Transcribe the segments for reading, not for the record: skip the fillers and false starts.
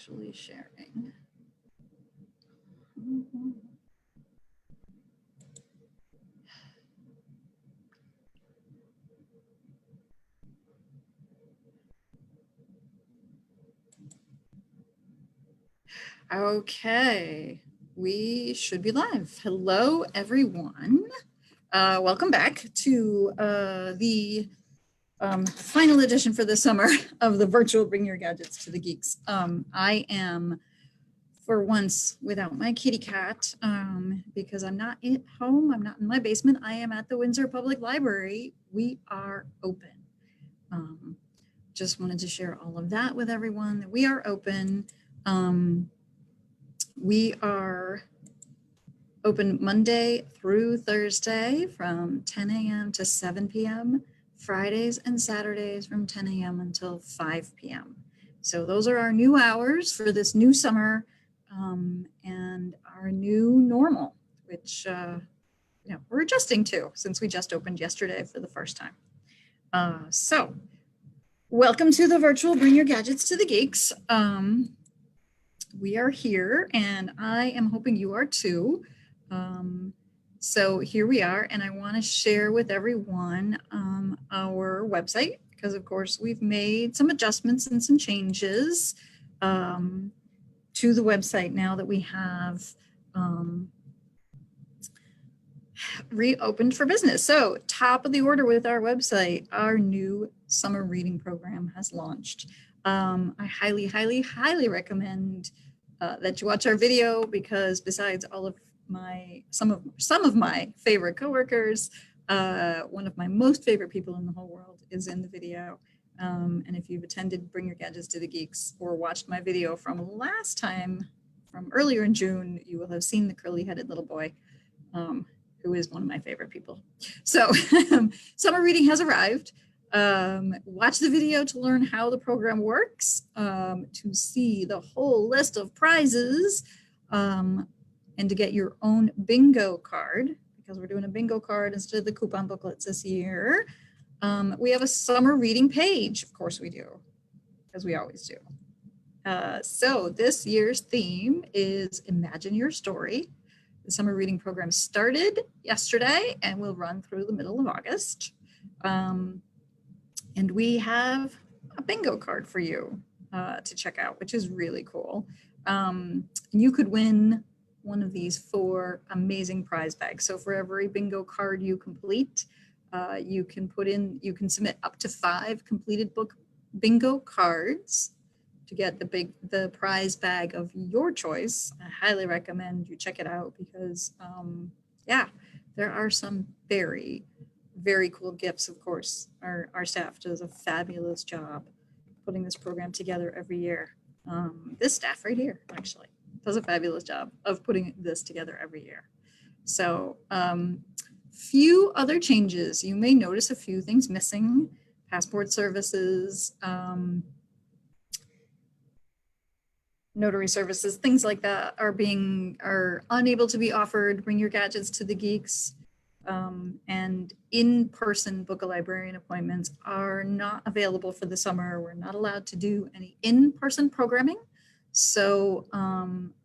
actually sharing. Okay, we should be live. Hello, everyone. Welcome back to the final edition for the summer of the virtual Bring Your Gadgets to the Geeks. I am, for once, without my kitty cat because I'm not at home. I'm not in my basement. I am at the Windsor Public Library. We are open. Just wanted to share all of that with everyone. We are open. We are open Monday through Thursday from 10 a.m. to 7 p.m., Fridays and Saturdays from 10 a.m. until 5 p.m. So those are our new hours for this new summer and our new normal, which we're adjusting to since we just opened yesterday for the first time. So welcome to the virtual Bring Your Gadgets to the Geeks. We are here and I am hoping you are too. So here we are, and I want to share with everyone our website, because of course we've made some adjustments and some changes to the website now that we have reopened for business. So top of the order with our website, our new summer reading program has launched. I highly, highly, highly recommend that you watch our video, because besides all of some of my favorite coworkers, one of my most favorite people in the whole world is in the video. And if you've attended Bring Your Gadgets to the Geeks or watched my video from last time, from earlier in June, you will have seen the curly-headed little boy, who is one of my favorite people. So summer reading has arrived. Watch the video to learn how the program works, to see the whole list of prizes, and to get your own bingo card, because we're doing a bingo card instead of the coupon booklets this year. We have a summer reading page. Of course we do, as we always do. So this year's theme is Imagine Your Story. The summer reading program started yesterday and will run through the middle of August. And we have a bingo card for you to check out, which is really cool. You could win one of these 4 amazing prize bags. So for every bingo card you complete, you can submit up to 5 completed book bingo cards to get the prize bag of your choice. I highly recommend you check it out, because there are some very, very cool gifts. Of course, our staff does a fabulous job putting this program together every year. This staff right here actually does a fabulous job of putting this together every year. So few other changes. You may notice a few things missing. Passport services, notary services, things like that are unable to be offered. Bring Your Gadgets to the Geeks. And in-person Book-a-Librarian appointments are not available for the summer. We're not allowed to do any in-person programming. So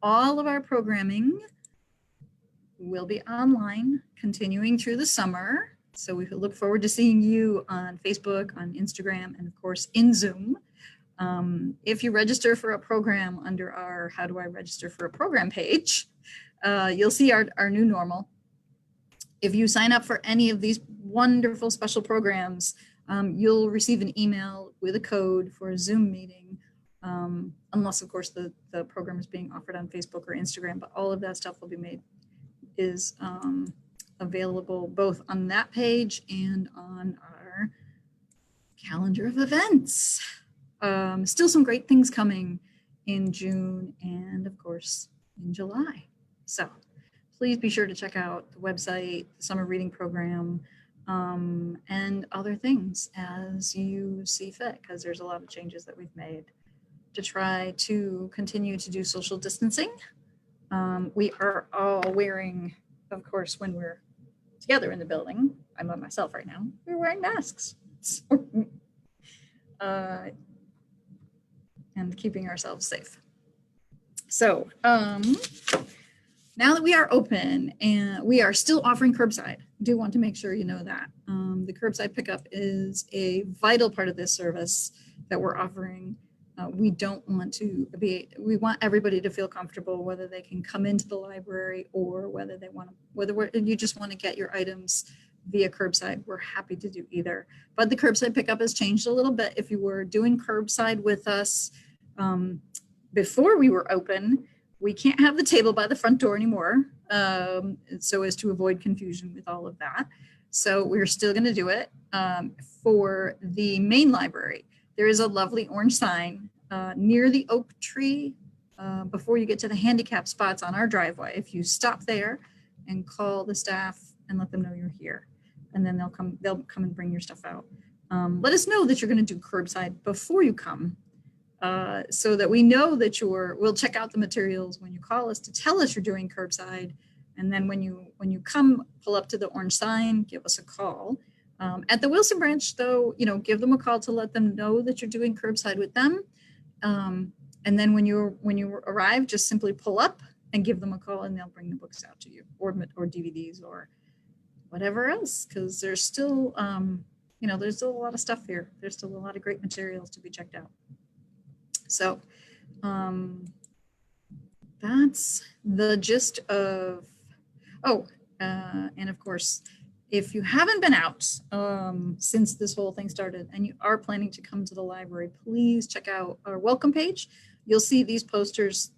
all of our programming will be online, continuing through the summer. So we look forward to seeing you on Facebook, on Instagram, and of course in Zoom. If you register for a program under our How Do I Register for a Program page, you'll see our new normal. If you sign up for any of these wonderful special programs, you'll receive an email with a code for a Zoom meeting, unless of course the program is being offered on Facebook or Instagram, but all of that stuff is available both on that page and on our calendar of events. Still some great things coming in June and of course in July. So please be sure to check out the website, the summer reading program, and other things as you see fit, because there's a lot of changes that we've made to try to continue to do social distancing. We are all wearing, of course, when we're together in the building, I'm by myself right now, we're wearing masks. And keeping ourselves safe. So now that we are open and we are still offering curbside, do want to make sure you know that. The curbside pickup is a vital part of this service that we're offering. We don't want to be, we want everybody to feel comfortable, whether they can come into the library or whether they want to, whether you just want to get your items via curbside. We're happy to do either. But the curbside pickup has changed a little bit. If you were doing curbside with us before we were open, we can't have the table by the front door anymore, so as to avoid confusion with all of that. So we're still going to do it. For the main library, there is a lovely orange sign near the oak tree before you get to the handicap spots on our driveway. If you stop there and call the staff and let them know you're here, and then they'll come and bring your stuff out. Let us know that you're going to do curbside before you come, so that we know that we'll check out the materials when you call us to tell us you're doing curbside. And then when you come, pull up to the orange sign, give us a call. At the Wilson branch, though, give them a call to let them know that you're doing curbside with them. And then when you arrive, just simply pull up and give them a call, and they'll bring the books out to you, or DVDs or whatever else, because there's still there's still a lot of stuff here. There's still a lot of great materials to be checked out. So that's the gist of, and of course, if you haven't been out since this whole thing started and you are planning to come to the library, please check out our welcome page. You'll see these posters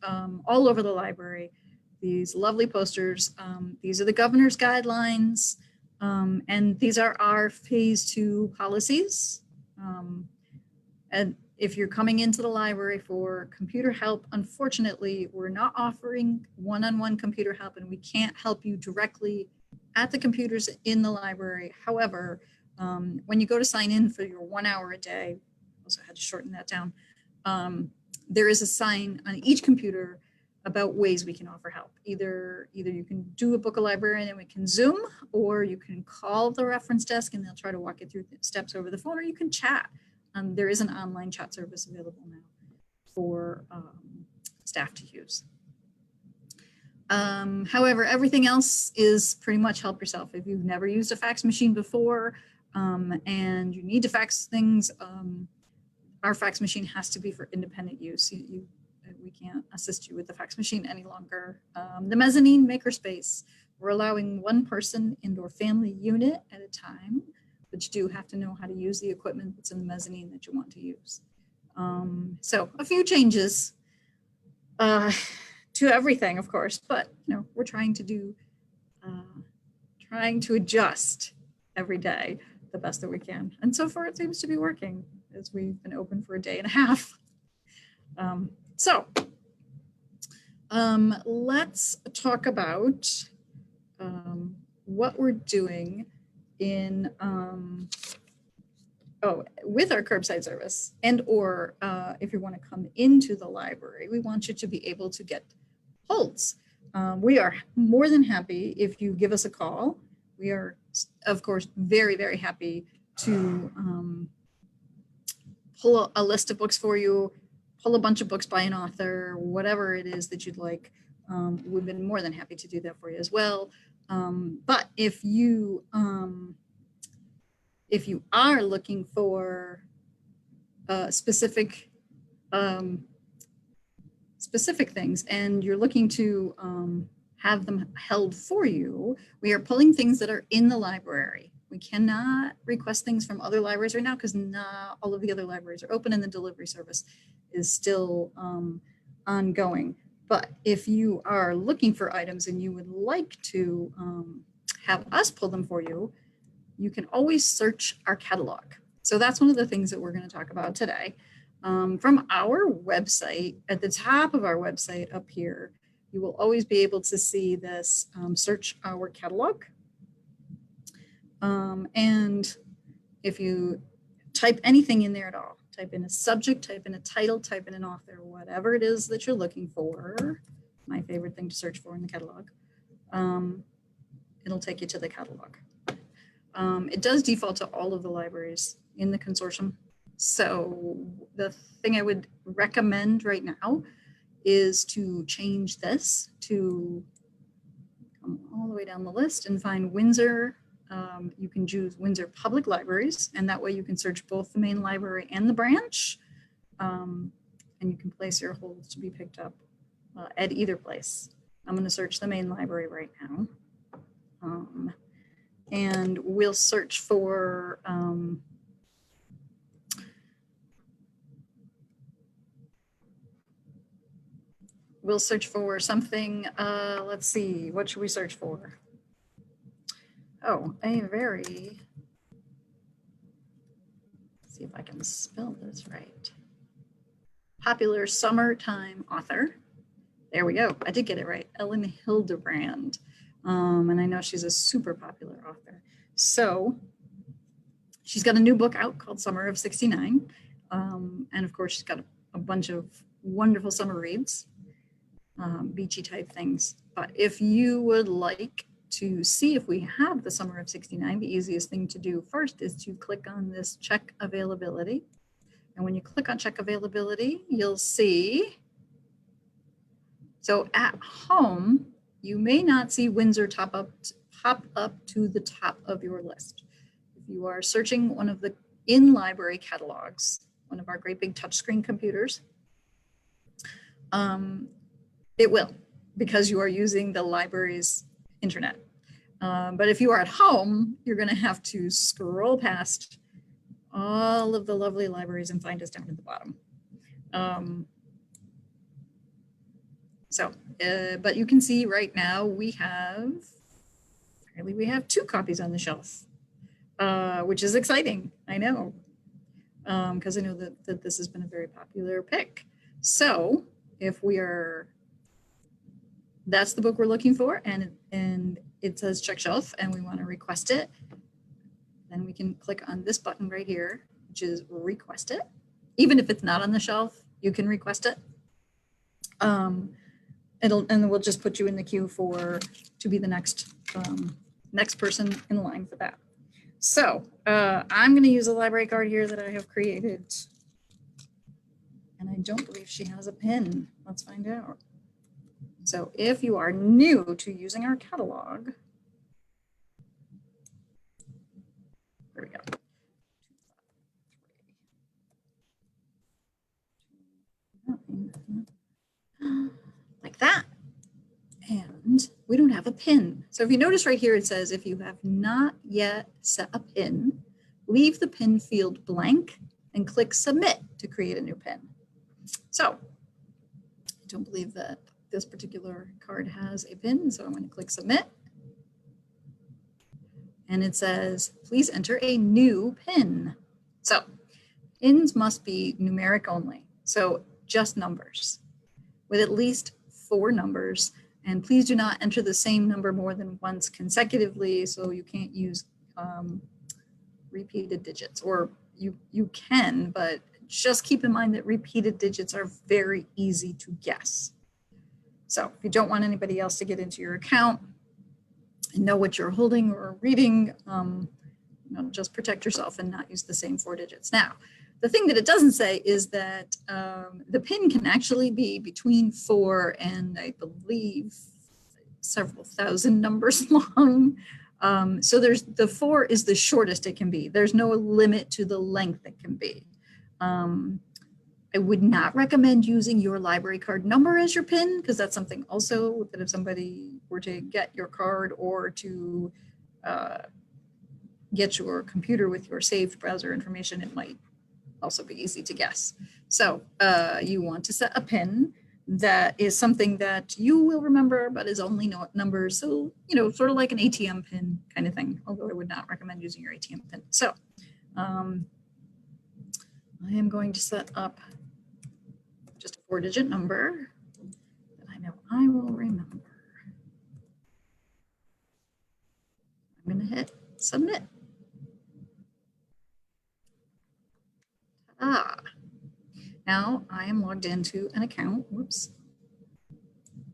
all over the library, these lovely posters. These are the governor's guidelines, and these are our phase 2 policies. And if you're coming into the library for computer help, unfortunately, we're not offering one-on-one computer help, and we can't help you directly at the computers in the library. However, when you go to sign in for your 1 hour a day, also had to shorten that down, there is a sign on each computer about ways we can offer help. Either you can do a book a librarian and we can Zoom, or you can call the reference desk and they'll try to walk you through the steps over the phone, or you can chat. There is an online chat service available now for staff to use. However, everything else is pretty much help yourself. If you've never used a fax machine before and you need to fax things, our fax machine has to be for independent use. We can't assist you with the fax machine any longer. The mezzanine makerspace, we're allowing one person indoor family unit at a time, but you do have to know how to use the equipment that's in the mezzanine that you want to use. So a few changes to everything, of course, but we're trying to adjust every day the best that we can. And so far it seems to be working, as we've been open for a day and a half. Let's talk about what we're doing in with our curbside service, and or if you want to come into the library, we want you to be able to get holds. We are more than happy if you give us a call. We are, of course, very, very happy to pull a list of books for you, pull a bunch of books by an author, whatever it is that you'd like. We've been more than happy to do that for you as well. But if you are looking for specific things and you're looking to have them held for you, we are pulling things that are in the library. We cannot request things from other libraries right now because not all of the other libraries are open and the delivery service is still ongoing. But if you are looking for items and you would like to have us pull them for you, you can always search our catalog. So that's one of the things that we're going to talk about today. From our website, at the top of our website up here, you will always be able to see this search our catalog. And if you type anything in there at all, type in a subject, type in a title, type in an author, whatever it is that you're looking for, my favorite thing to search for in the catalog, it'll take you to the catalog. It does default to all of the libraries in the consortium. So the thing I would recommend right now is to change this to come all the way down the list and find Windsor. You can choose Windsor Public Libraries, and that way you can search both the main library and the branch. And you can place your holds to be picked up at either place. I'm going to search the main library right now. And we'll search for something. Let's see, what should we search for? Oh, let's see if I can spell this right. Popular summertime author. There we go. I did get it right. Ellen Hilderbrand. And I know she's a super popular author. So she's got a new book out called Summer of '69. And of course, she's got a bunch of wonderful summer reads, beachy type things. But if you would like to see if we have the Summer of '69, the easiest thing to do first is to click on this check availability. And when you click on check availability, you'll see, so at home, you may not see Windsor pop up to the top of your list. If you are searching one of the in-library catalogs, one of our great big touchscreen computers, it will, because you are using the library's internet. But if you are at home, you're going to have to scroll past all of the lovely libraries and find us down at the bottom. But you can see right now we have 2 copies on the shelf, which is exciting. I know, because I know that this has been a very popular pick. So if that's the book we're looking for, and it says check shelf, and we want to request it, then we can click on this button right here, which is request it. Even if it's not on the shelf, you can request it. And we'll just put you in the queue to be the next person in line for that. So I'm going to use a library card here that I have created, and I don't believe she has a pin. Let's find out. So if you are new to using our catalog, there we go. Like that. And we don't have a pin. So if you notice right here, it says if you have not yet set a pin, leave the pin field blank and click submit to create a new pin. So I don't believe that this particular card has a pin, so I'm going to click submit. And it says, please enter a new pin. So pins must be numeric only, so just numbers with at least 4 numbers. And please do not enter the same number more than once consecutively, so you can't use repeated digits, or you can, but just keep in mind that repeated digits are very easy to guess. So if you don't want anybody else to get into your account and know what you're holding or reading, just protect yourself and not use the same 4 digits. Now, the thing that it doesn't say is that the pin can actually be between 4 and I believe several thousand numbers long. So the 4 is the shortest it can be. There's no limit to the length it can be. I would not recommend using your library card number as your pin, because that's something also that if somebody were to get your card or to get your computer with your saved browser information, it might also be easy to guess. So you want to set a pin that is something that you will remember, but is only numbers. So, sort of like an ATM pin kind of thing, although I would not recommend using your ATM pin. So I am going to set up just a 4-digit number that I know I will remember. I'm going to hit submit. Now I am logged into an account. Whoops.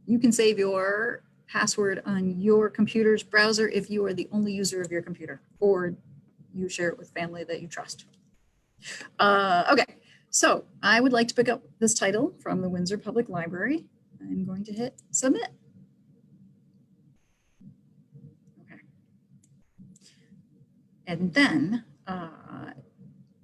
You can save your password on your computer's browser if you are the only user of your computer, or you share it with family that you trust. Okay, So I would like to pick up this title from the Windsor Public Library. I'm going to hit submit. Okay. And then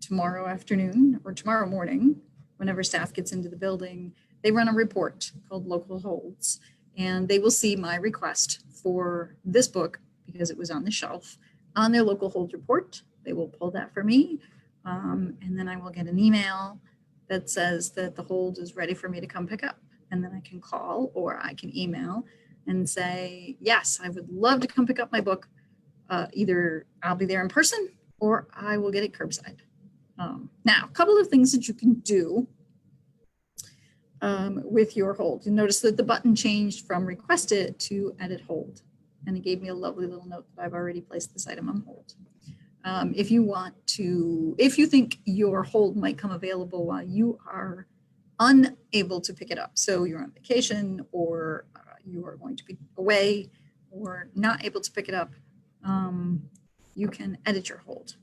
tomorrow afternoon or tomorrow morning, whenever staff gets into the building, they run a report called Local Holds, and they will see my request for this book because it was on the shelf on their local hold report. They will pull that for me, and then I will get an email that says that the hold is ready for me to come pick up. And then I can call or I can email and say, yes, I would love to come pick up my book. Either I'll be there in person or I will get it curbside. Now, a couple of things that you can do with your hold. You notice that the button changed from request it to edit hold. And it gave me a lovely little note that I've already placed this item on hold. If you think your hold might come available while you are unable to pick it up, so you're on vacation or you are going to be away or not able to pick it up, you can edit your hold.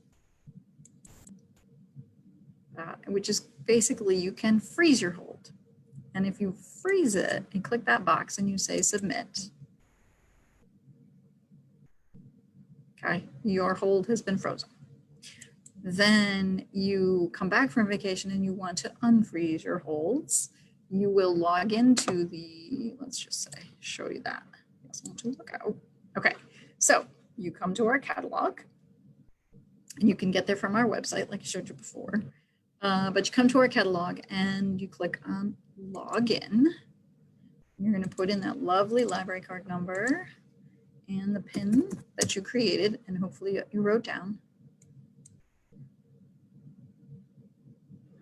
Which is basically you can freeze your hold. And if you freeze it and click that box and you say submit, okay, your hold has been frozen. Then you come back from vacation and you want to unfreeze your holds. You will log into the, let's just say, show you that. I just want to look out. Okay, so you come to our catalog and you can get there from our website like I showed you before. But you come to our catalog and you click on login. You're going to put in that lovely library card number and the PIN that you created and hopefully you wrote down.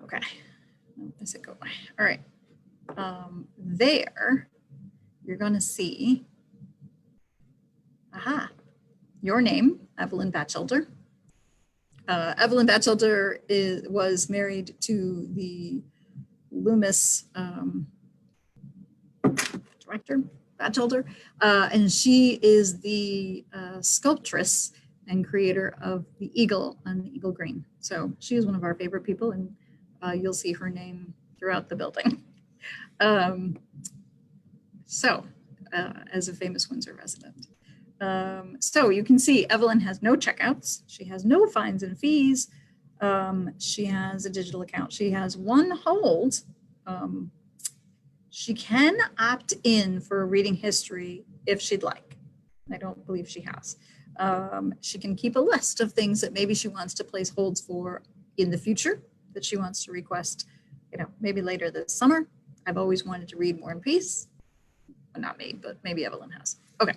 Okay, does it go away? All right, there you're going to see, your name, Evelyn Batchelder. Evelyn Batchelder was married to the Loomis director, Batchelder, and she is the sculptress and creator of the eagle on the Eagle Green. So she is one of our favorite people, and you'll see her name throughout the building. As a famous Windsor resident. So you can see Evelyn has no checkouts. She has no fines and fees. She has a digital account. She has one hold. She can opt in for a reading history if she'd like. I don't believe she has. She can keep a list of things that maybe she wants to place holds for in the future that she wants to request, maybe later this summer. I've always wanted to read War and Peace. Well, not me, but maybe Evelyn has. Okay.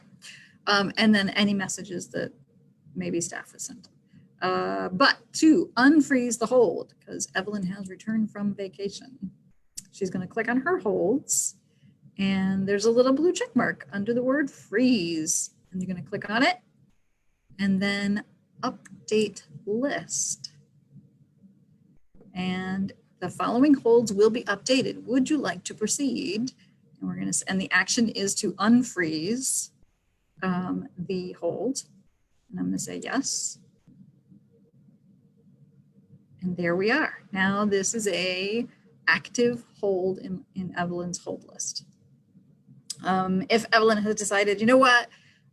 And then any messages that maybe staff has sent. But to unfreeze the hold, because Evelyn has returned from vacation, she's going to click on her holds, and there's a little blue check mark under the word freeze. And you're going to click on it, and then update list. And the following holds will be updated. Would you like to proceed? And we're going to, and the action is to unfreeze the hold. And I'm going to say yes. And there we are. Now this is a active hold in Evelyn's hold list. If Evelyn has decided, you know what,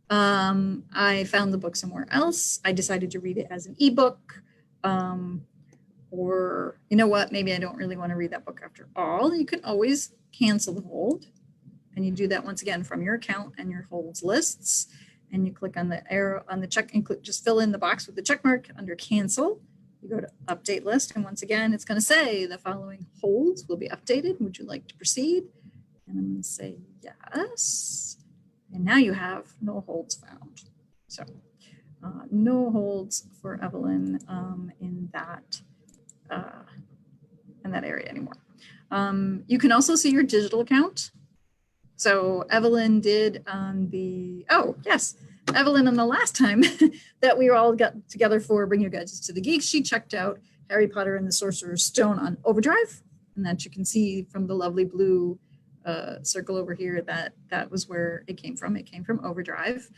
I found the book somewhere else, I decided to read it as an ebook, or you know what, maybe I don't really want to read that book after all, you can always cancel the hold. And you do that once again from your account and your holds lists. And you click on the arrow on the check and click, just fill in the box with the check mark under cancel. You go to update list. And once again, it's going to say the following holds will be updated. Would you like to proceed? And I'm going to say yes. And now you have no holds found. So no holds for Evelyn in that area anymore. You can also see your digital account. So Evelyn did on the, Evelyn on the last time that we all got together for Bring Your Gadgets to the Geeks, she checked out Harry Potter and the Sorcerer's Stone on Overdrive. And that you can see from the lovely blue circle over here that was where it came from. It came from Overdrive.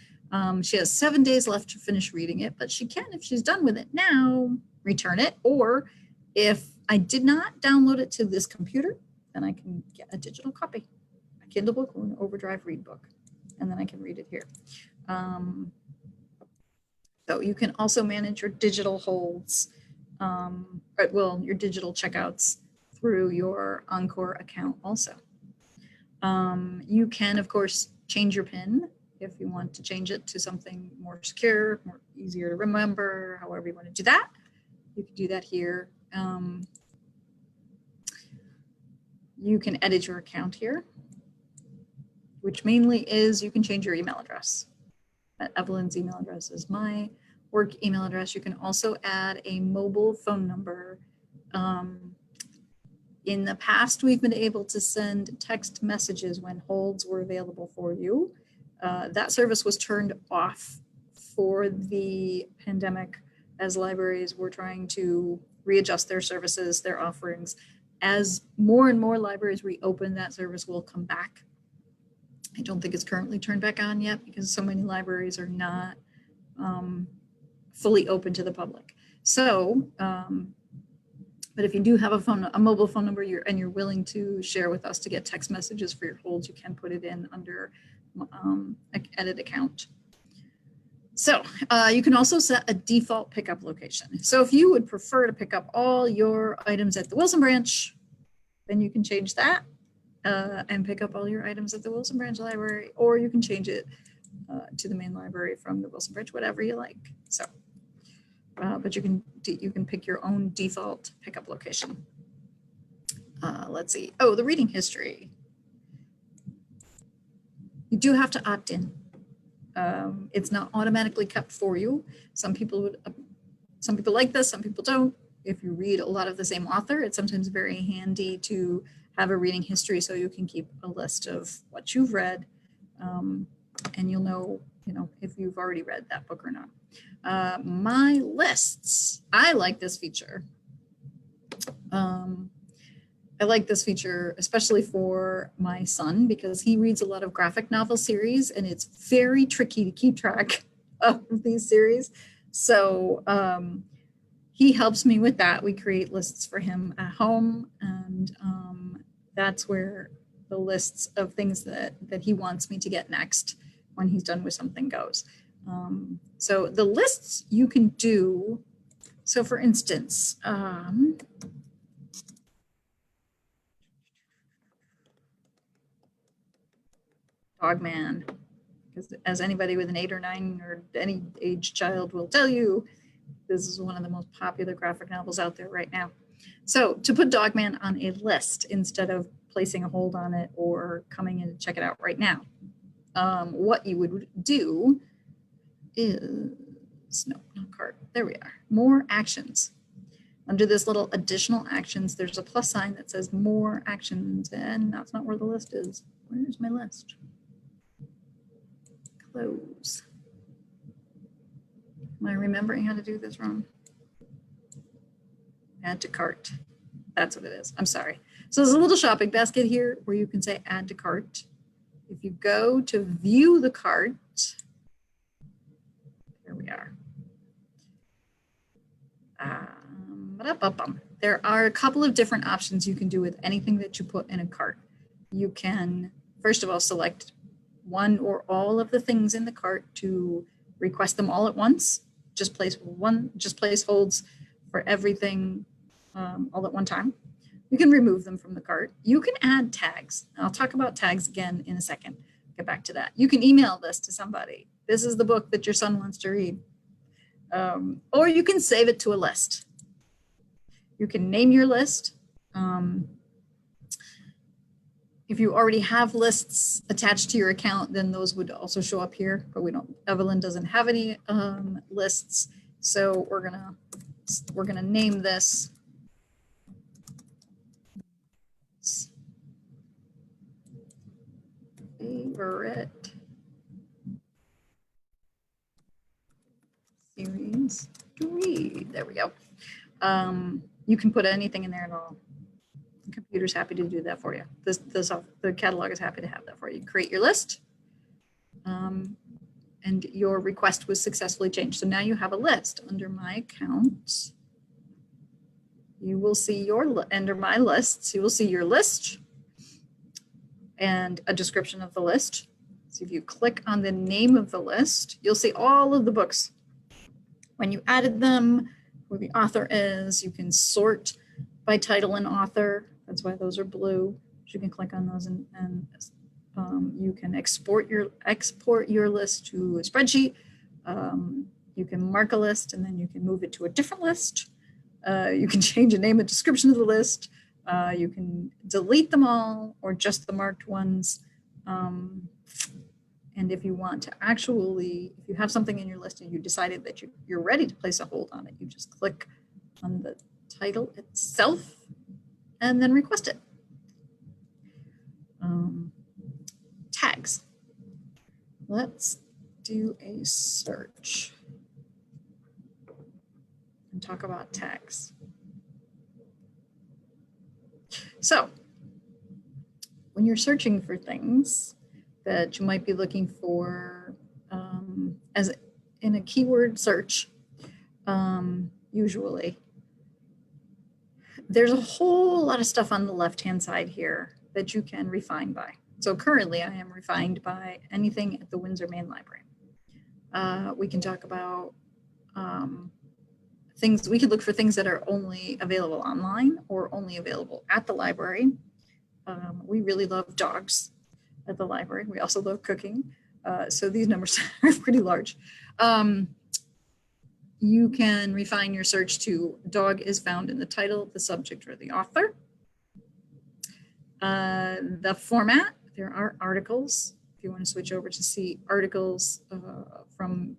She has 7 days left to finish reading it, but she can, if she's done with it now, return it. Or if I did not download it to this computer, then I can get a digital copy, a Kindle book or an Overdrive read book, and then I can read it here. So you can also manage your digital holds, your digital checkouts through your Encore account also. You can, of course, change your PIN if you want to change it to something more secure, more easier to remember, however you want to do that. You can do that here. You can edit your account here, which mainly is you can change your email address. Evelyn's email address is my work email address. You can also add a mobile phone number. In the past, we've been able to send text messages when holds were available for you. That service was turned off for the pandemic as libraries were trying to readjust their services, their offerings. As more and more libraries reopen, that service will come back. I don't think it's currently turned back on yet because so many libraries are not fully open to the public. So, but if you do have a mobile phone number and you're willing to share with us to get text messages for your holds, you can put it in under edit account. So you can also set a default pickup location. So if you would prefer to pick up all your items at the Wilson branch, then you can change that and pick up all your items at the Wilson Branch Library, or you can change it to the main library from the Wilson Branch, whatever you like. So, but you can pick your own default pickup location. Let's see. Oh, the reading history. You do have to opt in. It's not automatically kept for you. Some people like this, some people don't. If you read a lot of the same author, it's sometimes very handy to have a reading history so you can keep a list of what you've read, and you'll know, if you've already read that book or not. My lists, I like this feature. I like this feature, especially for my son, because he reads a lot of graphic novel series and it's very tricky to keep track of these series. So he helps me with that. We create lists for him at home, and that's where the lists of things that he wants me to get next when he's done with something goes. So the lists you can do. So for instance, Dogman, because as anybody with an 8 or 9 or any age child will tell you, this is one of the most popular graphic novels out there right now. So to put Dogman on a list instead of placing a hold on it or coming in to check it out right now, what you would do is, no, not cart, there we are, more actions. Under this little additional actions, there's a plus sign that says more actions, and that's not where the list is. Where's my list? Close. Am I remembering how to do this wrong? Add to cart. That's what it is. I'm sorry. So there's a little shopping basket here where you can say add to cart. If you go to view the cart, here we are. There are a couple of different options you can do with anything that you put in a cart. You can, first of all, select one or all of the things in the cart to request them all at once. Just place holds for everything all at one time. You can remove them from the cart. You can add tags. I'll talk about tags again in a second. Get back to that. You can email this to somebody. This is the book that your son wants to read. Or you can save it to a list. You can name your list. If you already have lists attached to your account, then those would also show up here, but Evelyn doesn't have any lists. So we're gonna name this favorite series to read. There we go. You can put anything in there at all. The computer's happy to do that for you. The catalog is happy to have that for you. Create your list, and your request was successfully changed. So now you have a list under my accounts. you will see under my lists, you will see your list and a description of the list. So if you click on the name of the list, you'll see all of the books. When you added them, who the author is, you can sort by title and author. That's why those are blue. So you can click on those and you can export your list to a spreadsheet. You can mark a list and then you can move it to a different list. You can change the name and description of the list. You can delete them all or just the marked ones. And if you want to actually, if you have something in your list and you decided that you're ready to place a hold on it, you just click on the title itself and then request it. Tags. Let's do a search and talk about tags. So when you're searching for things that you might be looking for as in a keyword search, usually, there's a whole lot of stuff on the left-hand side here that you can refine by. So currently I am refined by anything at the Windsor Main Library. We can talk about things, we could look for things that are only available online or only available at the library. We really love dogs at the library. We also love cooking. So these numbers are pretty large. You can refine your search to dog is found in the title, the subject, or the author. The format, there are articles. If you want to switch over to see articles from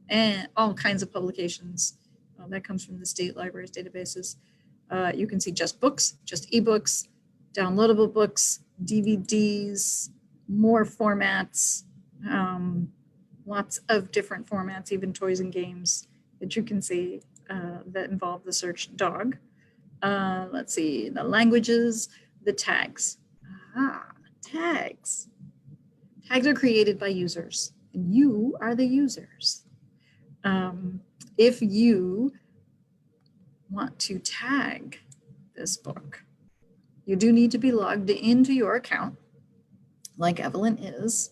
all kinds of publications, that comes from the state library's databases. You can see just books, just ebooks, downloadable books, DVDs, more formats, lots of different formats, even toys and games that you can see that involve the search dog. Let's see, the languages, the tags. Tags. Tags are created by users, and you are the users. If you want to tag this book, you do need to be logged into your account, like Evelyn is.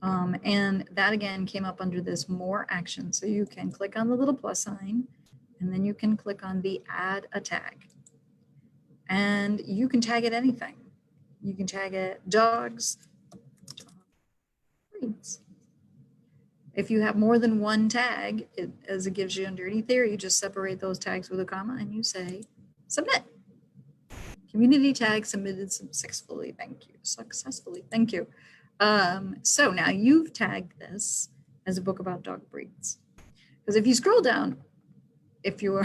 And that again came up under this more action. So you can click on the little plus sign, and then you can click on the add a tag. And you can tag it anything. You can tag it dogs, breeds. If you have more than one tag, as it gives you underneath there, you just separate those tags with a comma and you say submit. Community tag submitted successfully. Thank you. Successfully. Thank you. So now you've tagged this as a book about dog breeds. Because if you scroll down, if you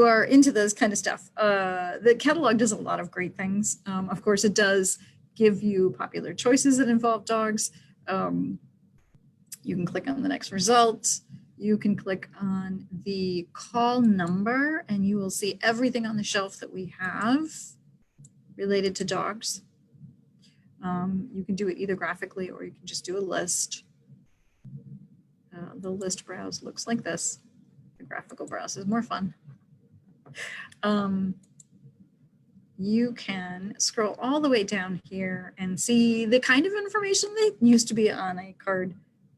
are into this kind of stuff, the catalog does a lot of great things. Of course, it does give you popular choices that involve dogs. You can click on the next result. You can click on the call number and you will see everything on the shelf that we have related to dogs. You can do it either graphically or you can just do a list. The list browse looks like this. The graphical browse is more fun. You can scroll all the way down here and see the kind of information that used to be on a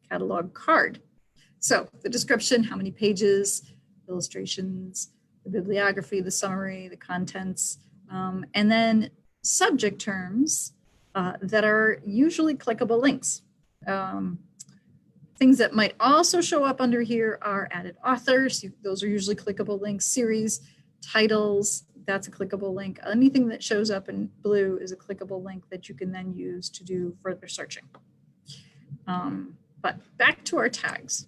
catalog card. So the description, how many pages, illustrations, the bibliography, the summary, the contents, and then subject terms that are usually clickable links. Things that might also show up under here are added authors. Those are usually clickable links. Series, titles, that's a clickable link. Anything that shows up in blue is a clickable link that you can then use to do further searching. But back to our tags.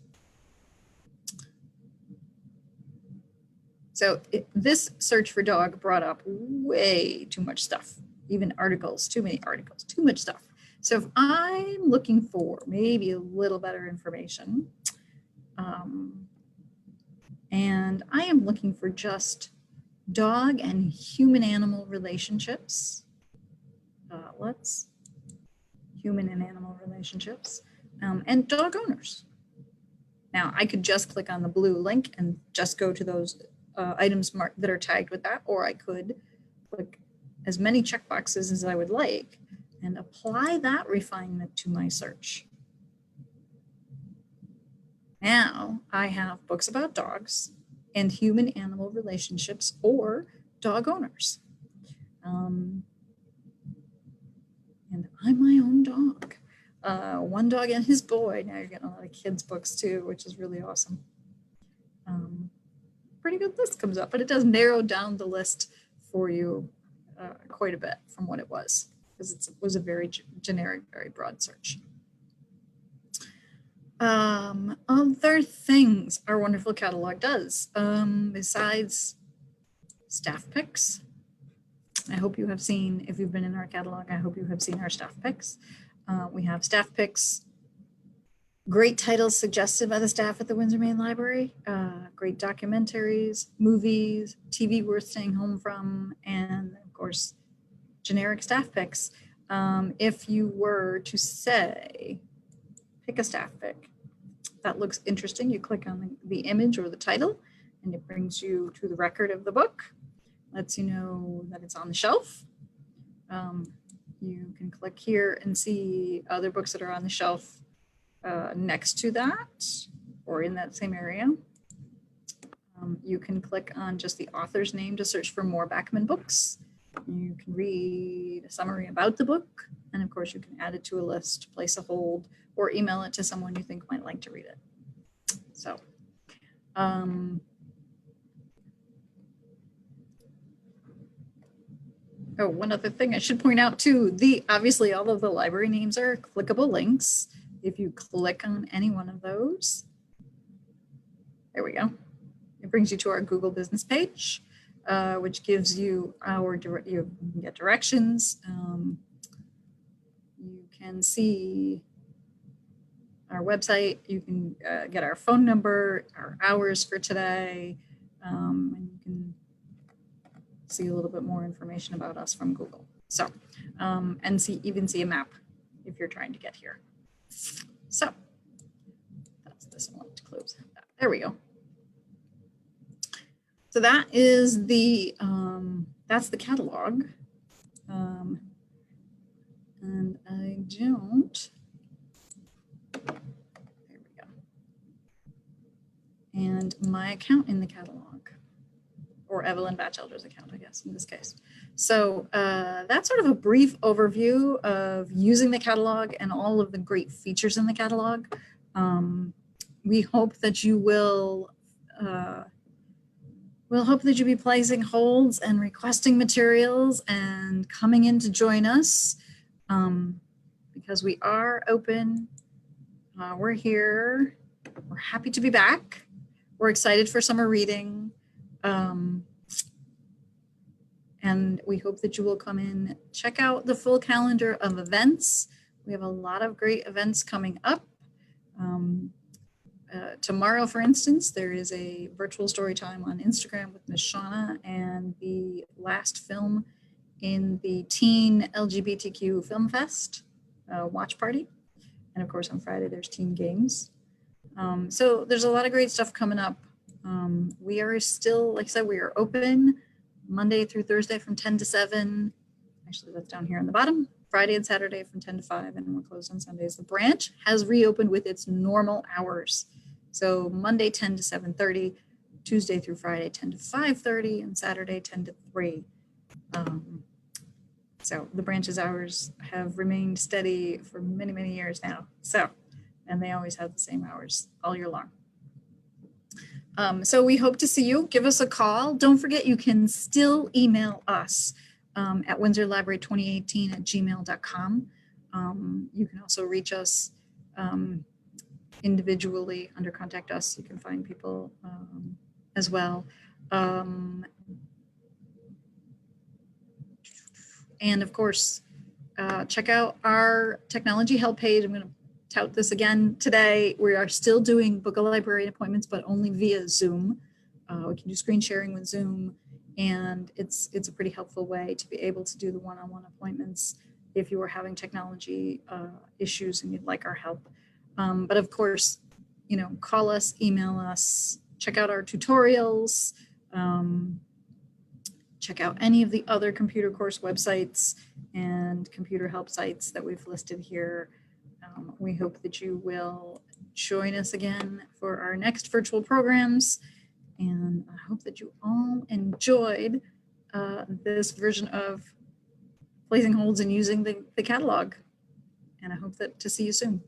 So this search for dog brought up way too much stuff, even articles, too many articles, too much stuff. So if I'm looking for maybe a little better information, and I am looking for just dog and human animal relationships, human and animal relationships, and dog owners. Now I could just click on the blue link and just go to those items that are tagged with that, or I could click as many checkboxes as I would like and apply that refinement to my search. Now I have books about dogs and human-animal relationships or dog owners. And I'm my own dog. One dog and his boy. Now you're getting a lot of kids' books too, which is really awesome. Pretty good list comes up, but it does narrow down the list for you quite a bit from what it was, because it was a very generic, very broad search. Other things our wonderful catalog does, besides staff picks. I hope you have seen, if you've been in our catalog, I hope you have seen our staff picks. We have staff picks, great titles suggested by the staff at the Windsor Main Library, great documentaries, movies, TV worth staying home from, and of course, generic staff picks. If you were to say, pick a staff pick that looks interesting, you click on the image or the title, and it brings you to the record of the book, lets you know that it's on the shelf. You can click here and see other books that are on the shelf next to that or in that same area. You can click on just the author's name to search for more Bachman books. You can read a summary about the book, and of course you can add it to a list, place a hold, or email it to someone you think might like to read it. So, oh, one other thing I should point out too, obviously all of the library names are clickable links. If you click on any one of those, there we go. It brings you to our Google business page, which gives you you can get directions. You can see our website, you can get our phone number, our hours for today, and you can see a little bit more information about us from Google. So, and even see a map if you're trying to get here. So, that's this one to close. There we go. So that is that's the catalog. And I don't, there we go. And my account in the catalog, or Evelyn Batchelder's account, I guess, in this case. So that's sort of a brief overview of using the catalog and all of the great features in the catalog. We hope that you will, we'll hope that you'll be placing holds and requesting materials and coming in to join us, because we are open. We're here. We're happy to be back. We're excited for summer reading. And we hope that you will come in, check out the full calendar of events. We have a lot of great events coming up. Tomorrow, for instance, there is a virtual story time on Instagram with Ms. Shauna and the last film in the Teen LGBTQ Film Fest watch party. And of course, on Friday, there's teen games. So there's a lot of great stuff coming up. We are still, like I said, we are open Monday through Thursday from 10 to 7. Actually, that's down here on the bottom. Friday and Saturday from 10 to 5, and we're closed on Sundays. The branch has reopened with its normal hours. So Monday 10 to 7:30, Tuesday through Friday 10 to 5:30, and Saturday 10 to 3. So the branch's hours have remained steady for many, many years now. So, and they always have the same hours all year long. So we hope to see you. Give us a call. Don't forget, you can still email us at windsorlibrary2018@gmail.com. You can also reach us individually under Contact Us. You can find people as well. And of course, check out our technology help page. I'm going to tout this again today. We are still doing book a librarian appointments, but only via Zoom. We can do screen sharing with Zoom, and it's a pretty helpful way to be able to do the one-on-one appointments if you are having technology issues and you'd like our help. But of course, call us, email us, check out our tutorials. Check out any of the other computer course websites and computer help sites that we've listed here. We hope that you will join us again for our next virtual programs. And I hope that you all enjoyed this version of placing holds and using the catalog. And I hope that to see you soon.